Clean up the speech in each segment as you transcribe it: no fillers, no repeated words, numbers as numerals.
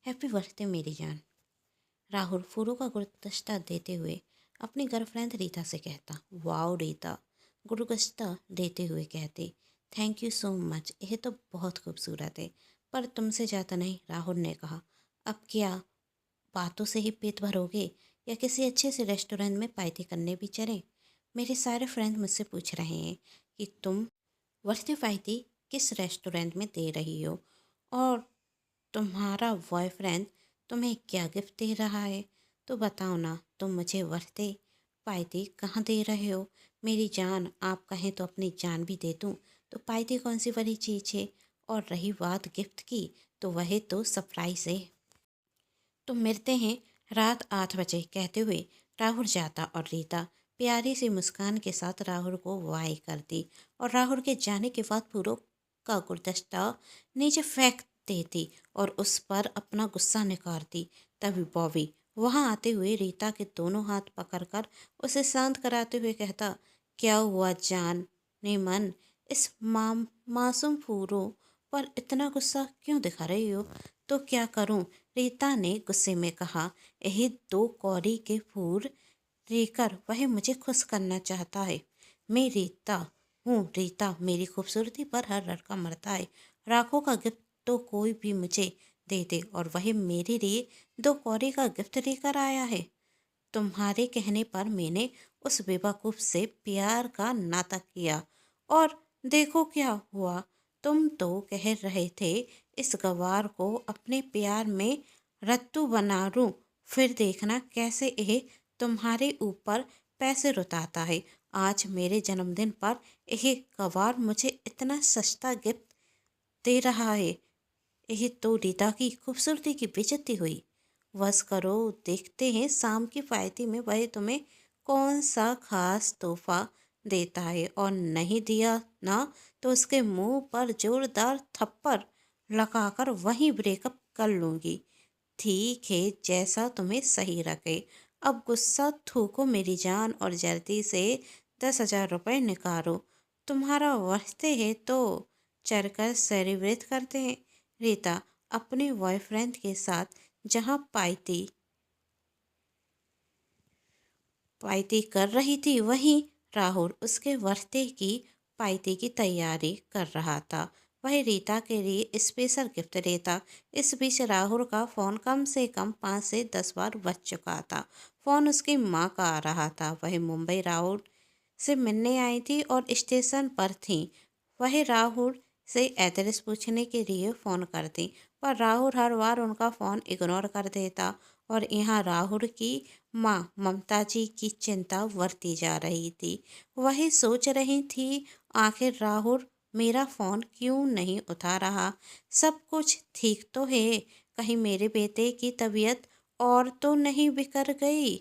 Happy birthday मेरी जान। राहुल फूलों का गुलदस्ता देते हुए अपनी गर्लफ्रेंड रीता से कहता। वाओ रीता गुलदस्ता देते हुए कहती, थैंक यू सो मच, यह तो बहुत खूबसूरत है, पर तुमसे ज़्यादा नहीं। राहुल ने कहा, अब क्या बातों से ही पेट भरोगे या किसी अच्छे से रेस्टोरेंट में पार्टी करने भी चलें? मेरे सारे फ्रेंड मुझसे पूछ रहे हैं कि तुम बर्थडे पार्टी किस रेस्टोरेंट में दे रही हो और तुम्हारा बॉयफ्रेंड तुम्हें क्या गिफ्ट दे रहा है। तो बताओ ना, तुम मुझे बर्थडे पार्टी कहाँ दे रहे हो? मेरी जान, आप कहें तो अपनी जान भी दे दूँ। तो पार्टी कौन सी बड़ी चीज़ है? और रही बात गिफ्ट की, तो वह तो सरप्राइज है। तो मिलते हैं रात 8 बजे, कहते हुए राहुल जाता और रीता प्यारी सी मुस्कान के साथ राहुल को वाई करती और राहुल के जाने के बाद फूलों का गुलदस्ता नीचे फेंक देती और उस पर अपना गुस्सा निकालती। तभी बॉबी वहां आते हुए रीता के दोनों हाथ पकड़कर उसे शांत कराते हुए कहता, क्या हुआ जान ने मन, इस मासूम फूलों पर इतना गुस्सा क्यों दिखा रही हो? तो क्या करूं? रीता ने गुस्से में कहा, यही दो कौड़ी के फूल लेकर वह मुझे खुश करना चाहता है। मैं रीता हूँ, रीता मेरी खूबसूरती पर हर लड़का मरता है। राखों का गिफ्ट तो कोई भी मुझे दे दे और वही मेरे लिए दो कौड़ी का गिफ्ट लेकर आया है। तुम्हारे कहने पर मैंने उस बेवकूफ़ से प्यार का नाता किया और देखो क्या हुआ। तुम तो कह रहे थे इस गवार को अपने प्यार में रत्तू बना लूं, फिर देखना कैसे यह तुम्हारे ऊपर पैसे रुताता है। आज मेरे जन्मदिन पर यह गवार मुझे इतना सस्ता गिफ्ट दे रहा है। यह तो रीता की खूबसूरती की बेइज्जती हुई। बस करो, देखते हैं शाम की पार्टी में वह तुम्हें कौन सा खास तोहफा देता है, और नहीं दिया ना तो उसके मुंह पर जोरदार थप्पड़ लगाकर वहीं ब्रेकअप कर लूंगी। ठीक है, जैसा तुम्हें सही रखे। अब गुस्सा थूको मेरी जान और जल्दी से 10,000 रुपये निकालो। तुम्हारा बर्थडे है तो चलकर सेलिब्रेट करते हैं। रीता अपने बॉयफ्रेंड के साथ जहां पार्टी पार्टी कर रही थी, वहीं राहुल उसके बर्थडे की पार्टी की तैयारी कर रहा था। वह रीता के लिए स्पेशल गिफ्ट देता। इस बीच राहुल का फ़ोन कम से कम 5 से 10 बार बज चुका था। फ़ोन उसकी माँ का आ रहा था। वह मुंबई राहुल से मिलने आई थी और स्टेशन पर थी। वह राहुल से एड्रेस पूछने के लिए फ़ोन करती, पर राहुल हर बार उनका फ़ोन इग्नोर कर देता और यहाँ राहुल की माँ ममता जी की चिंता बढ़ती जा रही थी। वही सोच रही थी, आखिर राहुल मेरा फ़ोन क्यों नहीं उठा रहा? सब कुछ ठीक तो है, कहीं मेरे बेटे की तबीयत और तो नहीं बिगड़ गई?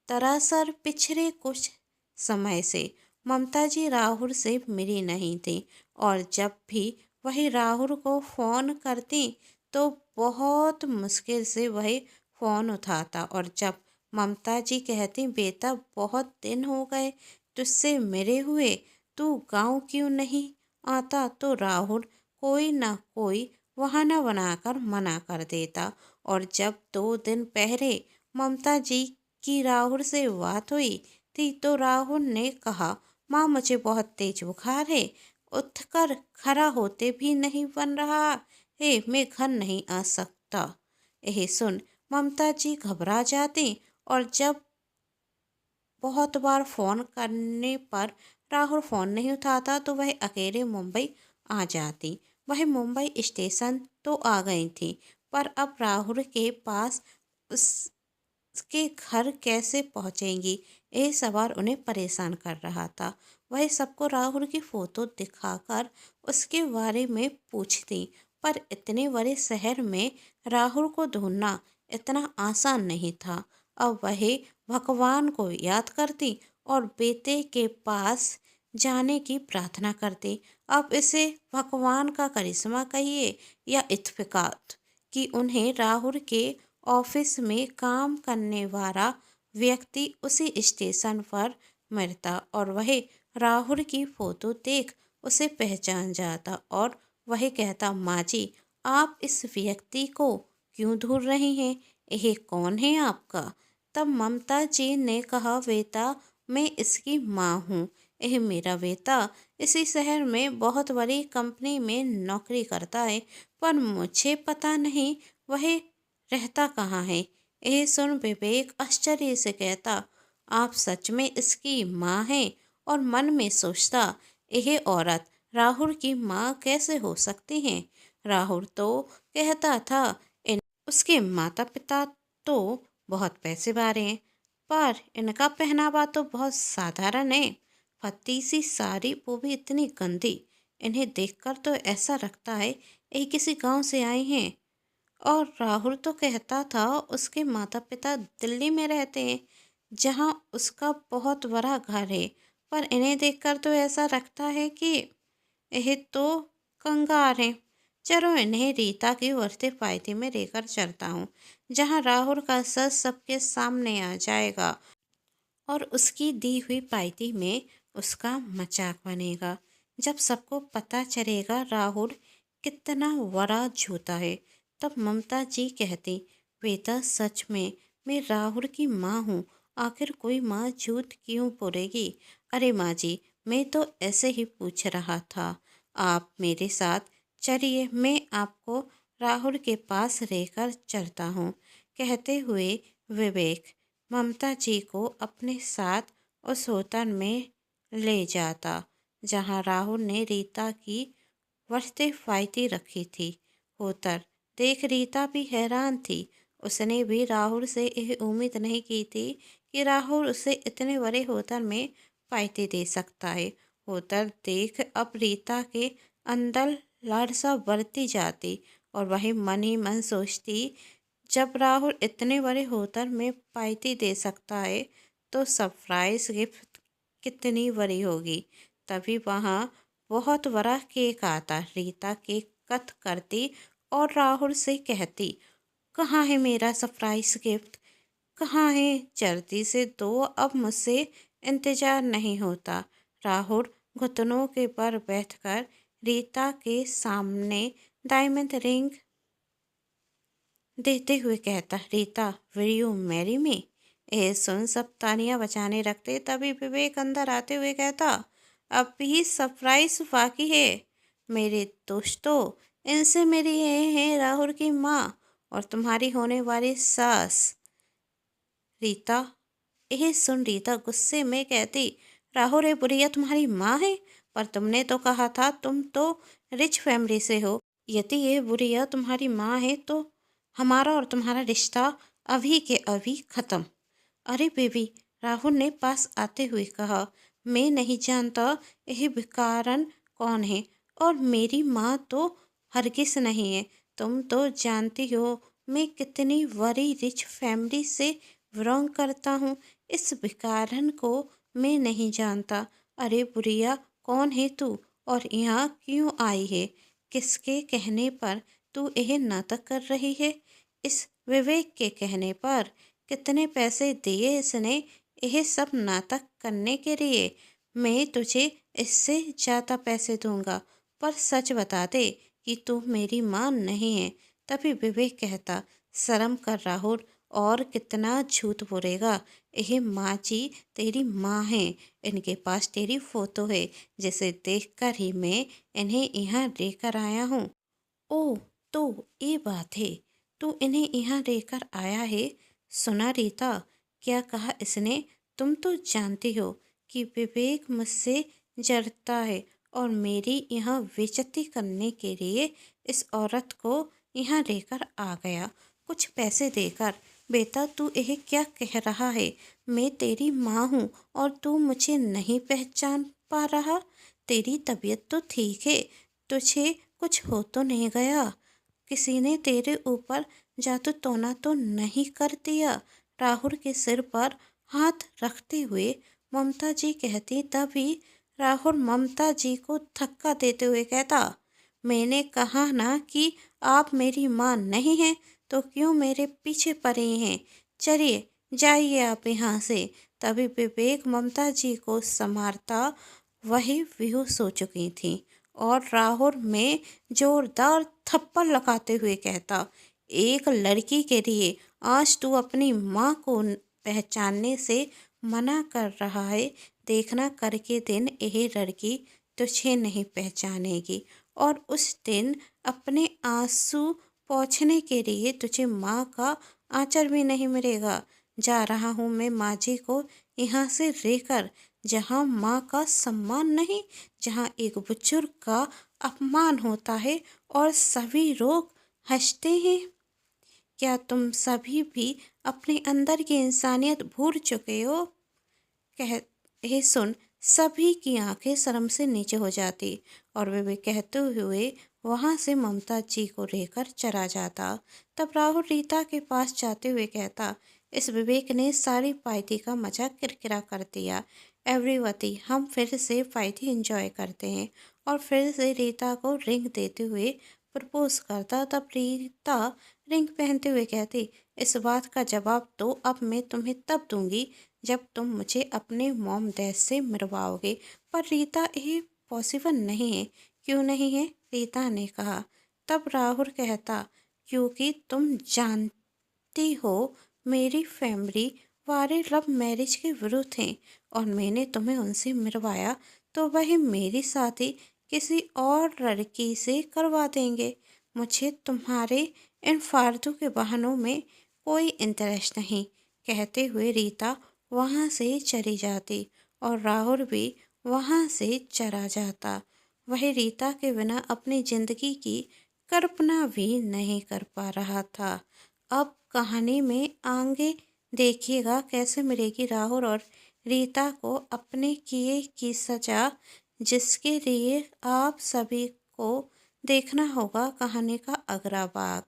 दरअसल पिछले कुछ समय से ममता जी राहुल से मिली नहीं थी और जब भी वही राहुल को फ़ोन करती तो बहुत मुश्किल से वही फ़ोन उठाता, और जब ममता जी कहती, बेटा बहुत दिन हो गए तुझसे मिले हुए, तू गांव क्यों नहीं आता, तो राहुल कोई ना कोई बहाना बनाकर मना कर देता। और जब 2 दिन पहले ममता जी की राहुल से बात हुई थी तो राहुल ने कहा, माँ मुझे बहुत तेज बुखार है, उठकर खड़ा होते भी नहीं बन रहा है, मैं घर नहीं आ सकता। यह सुन ममता जी घबरा जाती और जब बहुत बार फ़ोन करने पर राहुल फ़ोन नहीं उठाता तो वह अकेले मुंबई आ जाती। वह मुंबई स्टेशन तो आ गई थी, पर अब राहुल के पास उसके घर कैसे पहुंचेंगी, ये सवाल उन्हें परेशान कर रहा था। वह सबको राहुल की फ़ोटो दिखाकर उसके बारे में पूछती, पर इतने बड़े शहर में राहुल को ढूंढना इतना आसान नहीं था। अब वह भगवान को याद करती और बेटे के पास जाने की प्रार्थना करती। अब इसे भगवान का करिश्मा कहिए या इत्तेफाक कि उन्हें राहुल के ऑफिस में काम करने वाला व्यक्ति उसी स्टेशन पर मिलता और वह राहुल की फ़ोटो देख उसे पहचान जाता और वह कहता, माँ जी आप इस व्यक्ति को क्यों दूर रही हैं? यह कौन है आपका? तब ममता जी ने कहा, बेटा मैं इसकी माँ हूँ। यह मेरा बेटा इसी शहर में बहुत बड़ी कंपनी में नौकरी करता है, पर मुझे पता नहीं वह रहता कहाँ है। यह सुन विवेक आश्चर्य से कहता, आप सच में इसकी माँ हैं? और मन में सोचता, यह औरत राहुल की माँ कैसे हो सकती हैं? राहुल तो कहता था उसके माता पिता तो बहुत पैसे वाले हैं, पर इनका पहनावा तो बहुत साधारण है। फटी सी साड़ी, वो भी इतनी गंदी। इन्हें देखकर तो ऐसा लगता है ये किसी गांव से आए हैं। और राहुल तो कहता था उसके माता पिता दिल्ली में रहते हैं, जहां उसका बहुत बड़ा घर है, पर इन्हें देखकर तो ऐसा लगता है कि यह तो कंगार हैं। चलो इन्हें रीता की वर्दी पायथी में लेकर चलता हूँ, जहाँ राहुल का सच सबके सामने आ जाएगा और उसकी दी हुई पायथी में उसका मजाक बनेगा। जब सबको पता चलेगा राहुल कितना बड़ा झूठा है, तब ममता जी कहती, बेटा सच में मैं राहुल की माँ हूँ। आखिर कोई माँ झूठ क्यों बोलेगी? अरे माँ जी, मैं तो ऐसे ही पूछ रहा था। आप मेरे साथ चलिए, मैं आपको राहुल के पास लेकर चलता हूँ। कहते हुए विवेक ममता जी को अपने साथ उस होटल में ले जाता, जहाँ राहुल ने रीता की वर्दी फाइती रखी थी। होटल देख रीता भी हैरान थी। उसने भी राहुल से यह उम्मीद नहीं की थी कि राहुल उसे इतने बड़े होटल में पाइती दे सकता है। होटल देख अब रीता के अंदर लालसा बढ़ती जाती और वही मन ही मन सोचती, जब राहुल इतने बड़े होटल में पार्टी दे सकता है तो सरप्राइज गिफ्ट कितनी बड़ी होगी। तभी वहाँ बहुत बड़ा केक आता। रीता केक कट करती और राहुल से कहती, कहाँ है मेरा सरप्राइज गिफ्ट? कहाँ है? जल्दी से दो, अब मुझसे इंतजार नहीं होता। राहुल घुटनों के पर बैठकर रीता के सामने डायमंड रिंग देते हुए कहता, Rita will you marry me? यह सुन सब तालियां बजाने लगते। तभी विवेक अंदर आते हुए कहता, अब भी सरप्राइज बाकी है मेरे दोस्तों। इनसे मेरी ये है राहुल की माँ और तुम्हारी होने वाली सास रीता। यह सुन रीता गुस्से में कहती, राहुल ये बुढ़िया तुम्हारी माँ है? पर तुमने तो कहा था तुम तो रिच फैमिली से हो। यदि ये बुढ़िया तुम्हारी माँ है तो हमारा और तुम्हारा रिश्ता अभी के अभी खत्म। अरे बेबी, राहुल ने पास आते हुए कहा, मैं नहीं जानता यह भिखारन कौन है, और मेरी माँ तो हरगिज नहीं है। तुम तो जानती हो मैं कितनी बड़ी रिच फैमिली से बिलोंग करता हूँ। इस भिखारन को मैं नहीं जानता। अरे बुढ़िया, कौन है तू और यहाँ क्यों आई है? किसके कहने पर तू यह नाटक कर रही है? इस विवेक के कहने पर कितने पैसे दिए इसने यह सब नाटक करने के लिए? मैं तुझे इससे ज़्यादा पैसे दूंगा, पर सच बता दे कि तू मेरी माँ नहीं है। तभी विवेक कहता, शर्म कर राहुल, और कितना झूठ बोलेगा? यह माँ जी तेरी माँ है। इनके पास तेरी फोटो है, जिसे देखकर ही मैं इन्हें यहाँ लेकर आया हूँ। ओह, तो ये बात है, तू इन्हें यहाँ लेकर आया है? सुना रीता, क्या कहा इसने? तुम तो जानती हो कि विवेक मुझसे जड़ता है और मेरी यहाँ बेइज्जती करने के लिए इस औरत को यहाँ लेकर आ गया, कुछ पैसे देकर। बेटा तू यह क्या कह रहा है? मैं तेरी माँ हूँ और तू मुझे नहीं पहचान पा रहा? तेरी तबीयत तो ठीक है, तुझे कुछ हो तो नहीं गया? किसी ने तेरे ऊपर जादू टोना तो नहीं कर दिया? राहुल के सिर पर हाथ रखते हुए ममता जी कहती। तभी राहुल ममता जी को धक्का देते हुए कहता, मैंने कहा ना कि आप मेरी माँ नहीं हैं, तो क्यों मेरे पीछे पड़े हैं? चलिए जाइए आप यहाँ से। तभी विवेक ममता जी को संभालता वही बेहोश हो चुकी थी और राहुल में जोरदार थप्पड़ लगाते हुए कहता, एक लड़की के लिए आज तू अपनी माँ को पहचानने से मना कर रहा है। देखना करके दिन यह लड़की तुझे नहीं पहचानेगी और उस दिन अपने आंसू पोंछने के लिए तुझे माँ का आंचल भी नहीं मिलेगा। जा रहा हूँ मैं माँ जी को यहाँ से लेकर, जहाँ माँ का सम्मान नहीं, जहाँ एक बुजुर्ग का अपमान होता है और सभी लोग हंसते हैं। क्या तुम सभी भी अपने अंदर की इंसानियत भूल चुके हो? कह ये सुन सभी की आंखें शर्म से नीचे हो जाती और वे कहते हुए वहाँ से ममता जी को लेकर चला जाता। तब राहुल रीता के पास जाते हुए कहता, इस विवेक ने सारी पार्टी का मजा किरकिरा कर दिया। एवरीवती हम फिर से पार्टी एंजॉय करते हैं। और फिर से रीता को रिंग देते हुए प्रपोज करता। तब रीता रिंग पहनते हुए कहती, इस बात का जवाब तो अब मैं तुम्हें तब दूंगी जब तुम मुझे अपने मॉम डैड से मिलवाओगे। पर रीता ये पॉसिबल नहीं है। क्यों नहीं है? रीता ने कहा। तब राहुल कहता, क्योंकि तुम जानती हो मेरी फैमिली वाले लव मैरिज के विरुद्ध हैं और मैंने तुम्हें उनसे मिलवाया तो वह मेरी शादी किसी और लड़की से करवा देंगे। मुझे तुम्हारे इन फालतू के बहानों में कोई इंटरेस्ट नहीं। कहते हुए रीता वहाँ से चली जाती और राहुल भी वहाँ से चला जाता। वह रीता के बिना अपनी जिंदगी की कल्पना भी नहीं कर पा रहा था। अब कहानी में आगे देखिएगा कैसे मिलेगी राहुल और रीता को अपने किए की सजा, जिसके लिए आप सभी को देखना होगा कहानी का अगला भाग,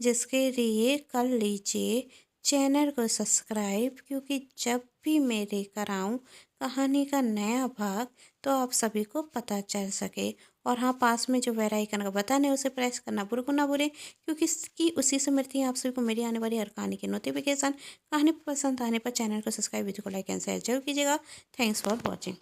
जिसके लिए कर लीजिए चैनल को सब्सक्राइब, क्योंकि जब भी मैं लेकर आऊँ कहानी का नया भाग तो आप सभी को पता चल सके। और हाँ, पास में जो बेल आइकन का बटन है उसे प्रेस करना बिल्कुल ना भूलें, क्योंकि इसकी उसी से मिलती है आप सभी को मेरी आने वाली हर कहानी की नोटिफिकेशन। कहानी पसंद आने पर चैनल को सब्सक्राइब, वीडियो को लाइक एंड शेयर जरूर कीजिएगा। Thanks for watching.